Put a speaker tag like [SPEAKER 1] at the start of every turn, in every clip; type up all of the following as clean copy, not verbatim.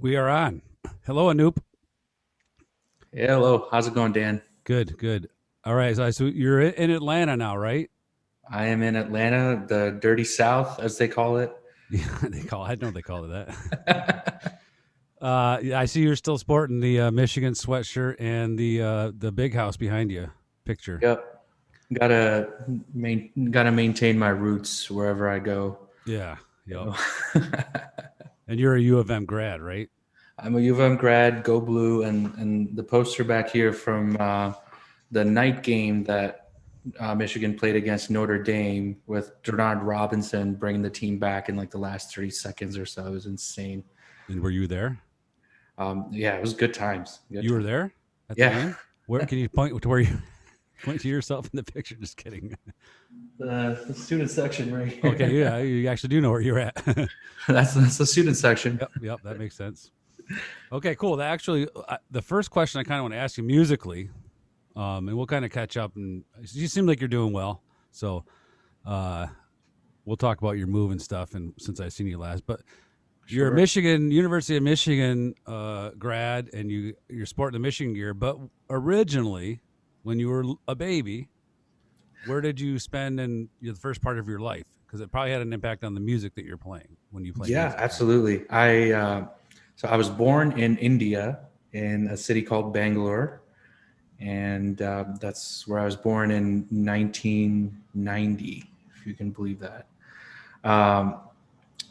[SPEAKER 1] We are on. Hello, Anoop.
[SPEAKER 2] Hey, hello, how's it going, Dan?
[SPEAKER 1] Good, good. All right, so you're in Atlanta now, right?
[SPEAKER 2] I am in Atlanta, the dirty South, as they call it.
[SPEAKER 1] Yeah, I know they call it that. Yeah, I see you're still sporting the Michigan sweatshirt and the big house behind you picture.
[SPEAKER 2] Yep, gotta maintain my roots wherever I go.
[SPEAKER 1] Yeah, yep.
[SPEAKER 2] So.
[SPEAKER 1] And you're a U of M grad, right?
[SPEAKER 2] I'm a U of M grad, go blue, and the poster back here from the night game that Michigan played against Notre Dame with Denard Robinson bringing the team back in like the last 30 seconds or so. It was insane.
[SPEAKER 1] And were you there?
[SPEAKER 2] Yeah, it was good times. Good
[SPEAKER 1] You were
[SPEAKER 2] time.
[SPEAKER 1] there at the
[SPEAKER 2] Yeah.
[SPEAKER 1] game. Where can you point to where you point to yourself in the picture? Just kidding.
[SPEAKER 2] The student section right
[SPEAKER 1] Okay,
[SPEAKER 2] here.
[SPEAKER 1] yeah, you actually do know where you're at.
[SPEAKER 2] That's the student section.
[SPEAKER 1] Yep, yep, that makes sense. Okay, cool. That actually, the first question I kind of want to ask you musically, and we'll kind of catch up. And you seem like you're doing well, so uh, we'll talk about your move and stuff. And since I've seen you last, but you're a
[SPEAKER 2] Sure.
[SPEAKER 1] Michigan University of Michigan grad, and you're sporting the Michigan gear. But originally, when you were a baby, where did you spend in the first part of your life? Because it probably had an impact on the music that you're playing when you play
[SPEAKER 2] Yeah,
[SPEAKER 1] music, right?
[SPEAKER 2] absolutely. So I was born in India in a city called Bangalore, and that's where I was born in 1990, if you can believe that. Um,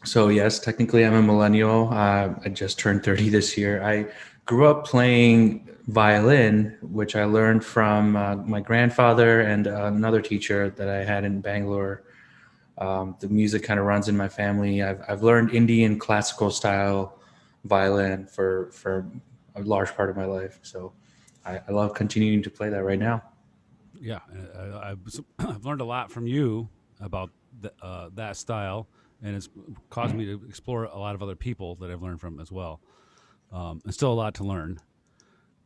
[SPEAKER 2] so yes, technically I'm a millennial. I just turned 30 this year. I grew up playing violin, which I learned from my grandfather and another teacher that I had in Bangalore. The music kind of runs in my family. I've learned Indian classical style violin for a large part of my life. So I love continuing to play that right now.
[SPEAKER 1] Yeah, I've learned a lot from you about that style, and it's caused me to explore a lot of other people that I've learned from as well. And still a lot to learn,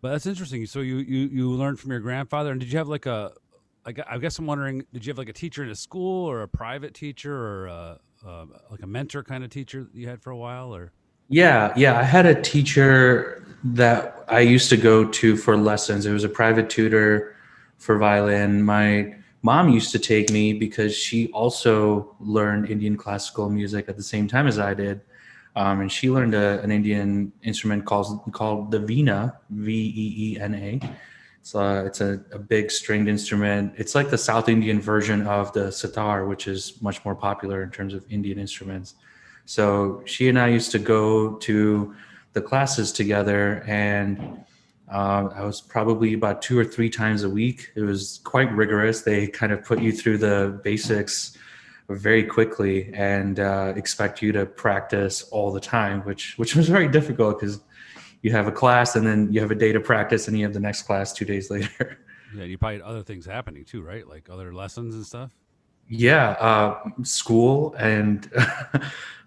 [SPEAKER 1] but that's interesting. So you learned from your grandfather, and did you have like I guess I'm wondering, did you have like a teacher in a school or a private teacher or like a mentor kind of teacher that you had for a while, or?
[SPEAKER 2] Yeah. I had a teacher that I used to go to for lessons. It was a private tutor for violin. My mom used to take me because she also learned Indian classical music at the same time as I did. And she learned an Indian instrument called the Veena, Veena. It's a big stringed instrument. It's like the South Indian version of the sitar, which is much more popular in terms of Indian instruments. So she and I used to go to the classes together, and I was probably about 2 or 3 times a week. It was quite rigorous. They kind of put you through the basics very quickly and expect you to practice all the time, which was very difficult because you have a class and then you have a day to practice and you have the next class 2 days later.
[SPEAKER 1] Yeah, you probably had other things happening too, right? Like other lessons and stuff.
[SPEAKER 2] Yeah, school and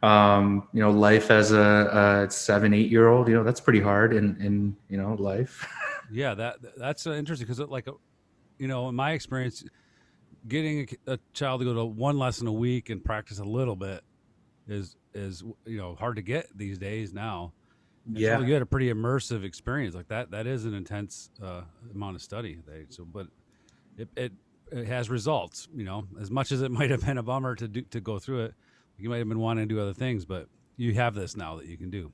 [SPEAKER 2] life as a 7, 8 year old. That's pretty hard in life.
[SPEAKER 1] Yeah, that's interesting because in my experience, getting a child to go to one lesson a week and practice a little bit is hard to get these days now. And so
[SPEAKER 2] Yeah,
[SPEAKER 1] you had a pretty immersive experience like that. That is an intense amount of study. But it has results. As much as it might have been a bummer to go through it, you might have been wanting to do other things, but you have this now that you can do.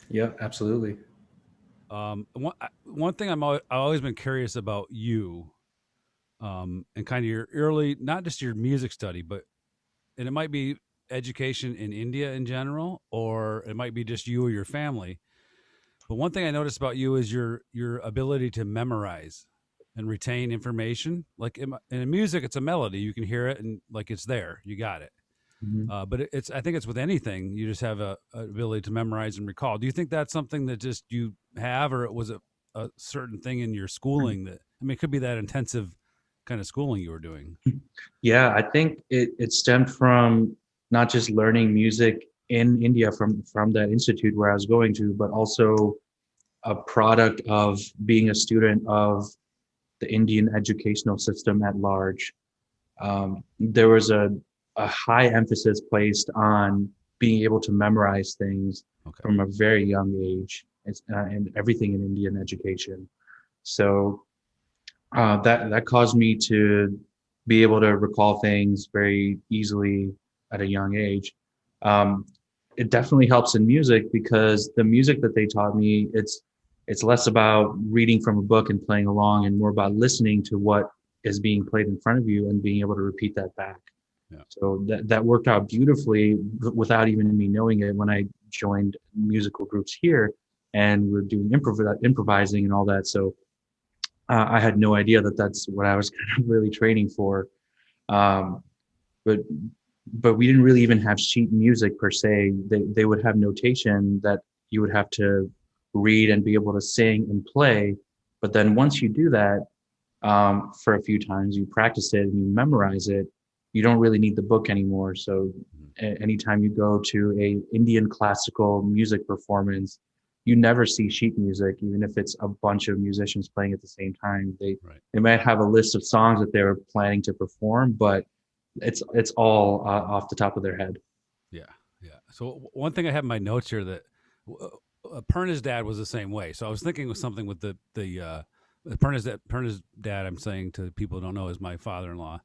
[SPEAKER 2] yeah, absolutely.
[SPEAKER 1] One thing I've always been curious about you, and kind of your early, not just your music study, but and it might be education in India in general, or it might be just you or your family. But one thing I noticed about you is your ability to memorize and retain information. Like in music, it's a melody; you can hear it and like it's there, you got it.
[SPEAKER 2] Mhm.
[SPEAKER 1] But it's I think it's with anything you just have a ability to memorize and recall. Do you think that's something that just you have, or was it a certain thing in your schooling that it could be that intensive kind of schooling you were doing?
[SPEAKER 2] Yeah, I think it stemmed from not just learning music in India from that institute where I was going to, but also a product of being a student of the Indian educational system at large. There was a high emphasis placed on being able to memorize things
[SPEAKER 1] Okay.
[SPEAKER 2] from a very young age, and everything in Indian education. So that caused me to be able to recall things very easily at a young age. Um, it definitely helps in music because the music that they taught me, it's less about reading from a book and playing along, and more about listening to what is being played in front of you and being able to repeat that back.
[SPEAKER 1] Yeah.
[SPEAKER 2] So that worked out beautifully without even me knowing it when I joined musical groups here and we're doing improvising and all that. So I had no idea that that's what I was kind of really training for. Um, but we didn't really even have sheet music per se. They would have notation that you would have to read and be able to sing and play. But then once you do that for a few times, you practice it and you memorize it. You don't really need the book anymore. So
[SPEAKER 1] Mhm.
[SPEAKER 2] anytime you go to a Indian classical music performance, you never see sheet music, even if it's a bunch of musicians playing at the same time.
[SPEAKER 1] Right.
[SPEAKER 2] They might have a list of songs that they were planning to perform, but it's all off the top of their head.
[SPEAKER 1] Yeah. Yeah. So one thing I have in my notes here that Perna's dad was the same way. So I was thinking of something with the Perna's dad. I'm saying to people who don't know is my father-in-law,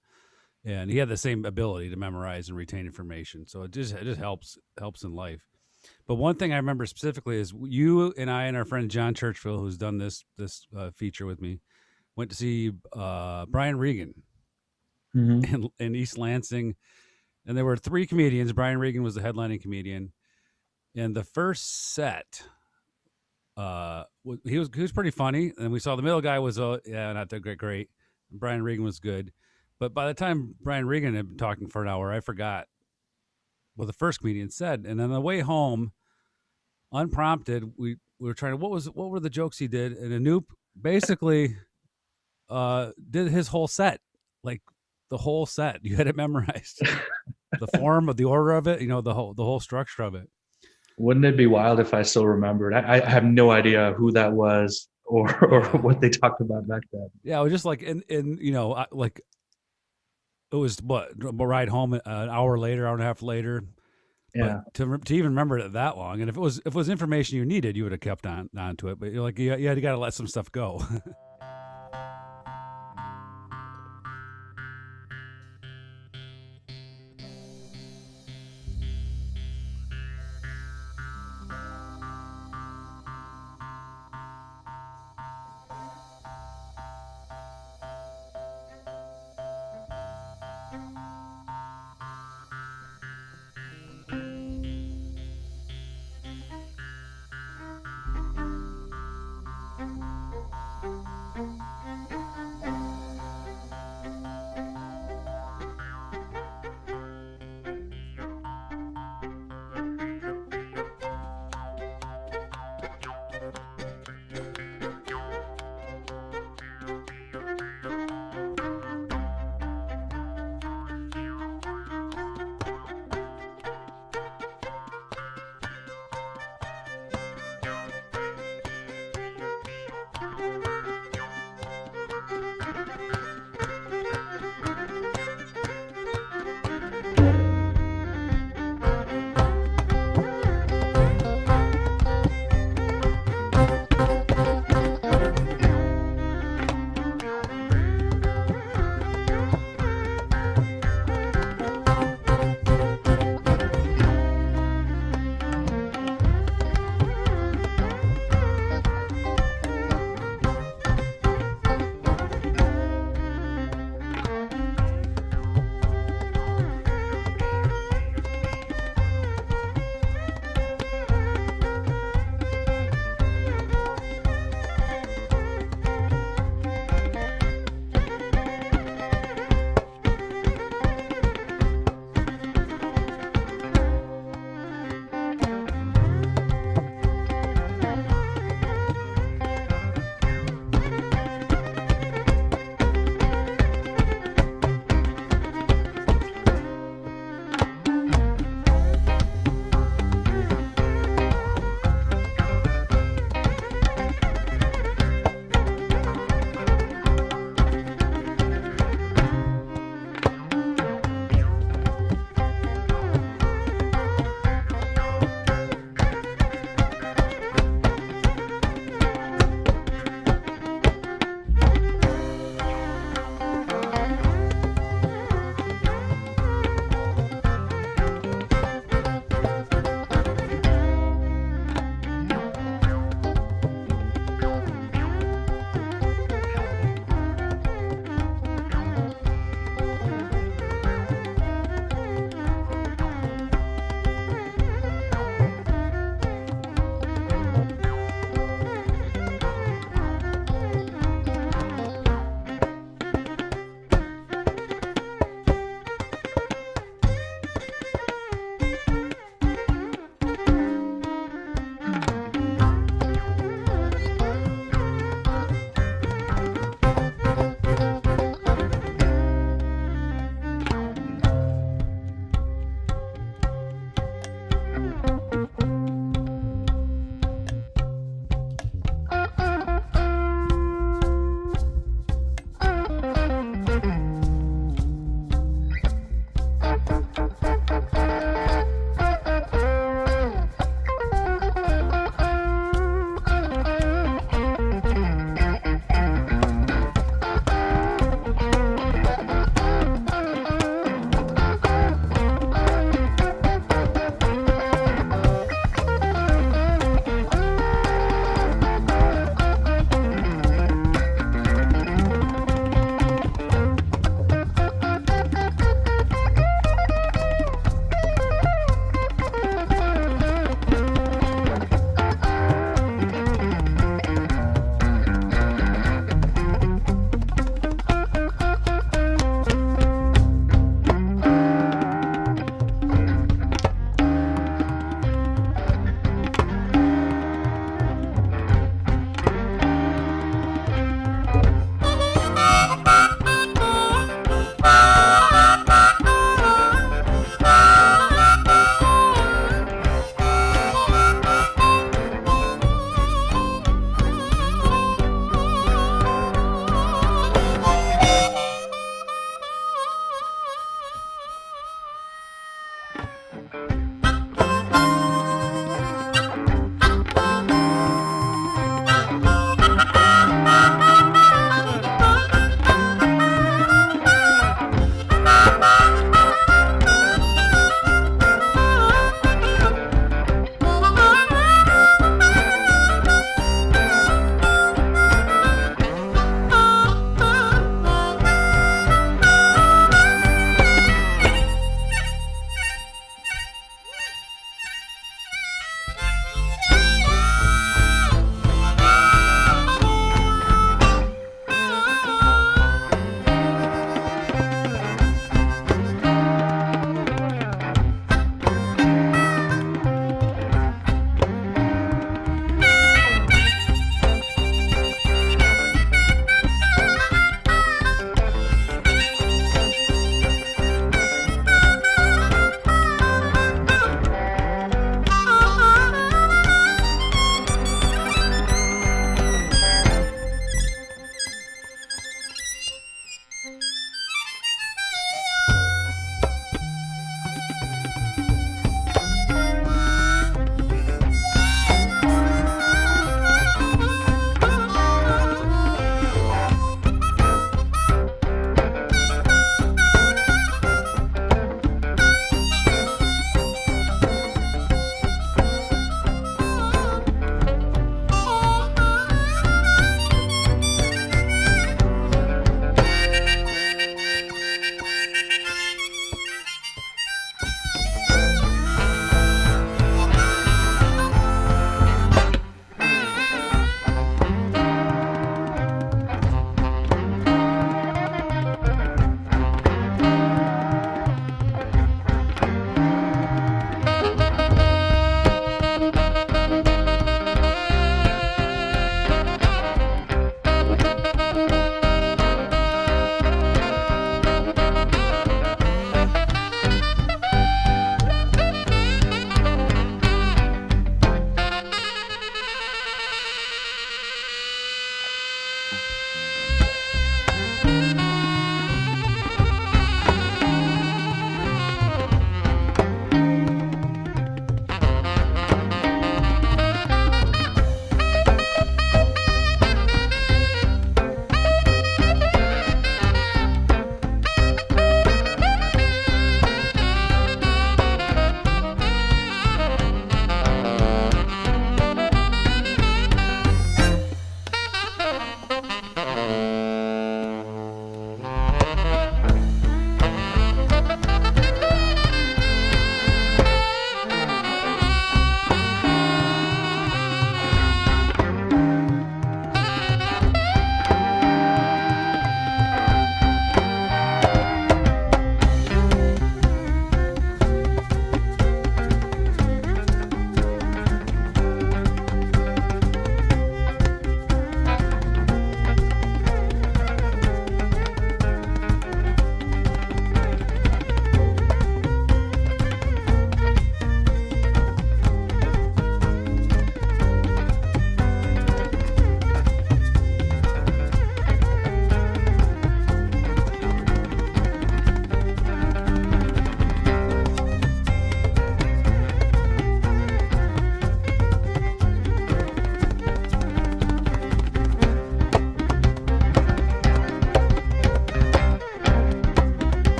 [SPEAKER 1] and he had the same ability to memorize and retain information. So it just helps in life. But one thing I remember specifically is you and I and our friend John Churchville, who's done this feature with me, went to see Brian Regan
[SPEAKER 2] Hmm.
[SPEAKER 1] in East Lansing, and there were three comedians. Brian Regan was the headlining comedian, and the first set, he was pretty funny, and we saw the middle guy was yeah, not that great. Brian Regan was good, but by the time Brian Regan had been talking for an hour, I forgot what the first comedian said, and on the way home, unprompted, we were trying to what were the jokes he did, and Anoop basically did his whole set, like the whole set. You had it memorized, the form of the order of it, the whole structure of it.
[SPEAKER 2] Wouldn't it be wild if I still remembered? I have no idea who that was or
[SPEAKER 1] Yeah,
[SPEAKER 2] what they talked about back then.
[SPEAKER 1] yeah. It was just like in like it was what a ride home an hour later, hour and a half later. But
[SPEAKER 2] Yeah.
[SPEAKER 1] to even remember it that long, and if it was information you needed, you would have kept on to it. But you're like you got to let some stuff go.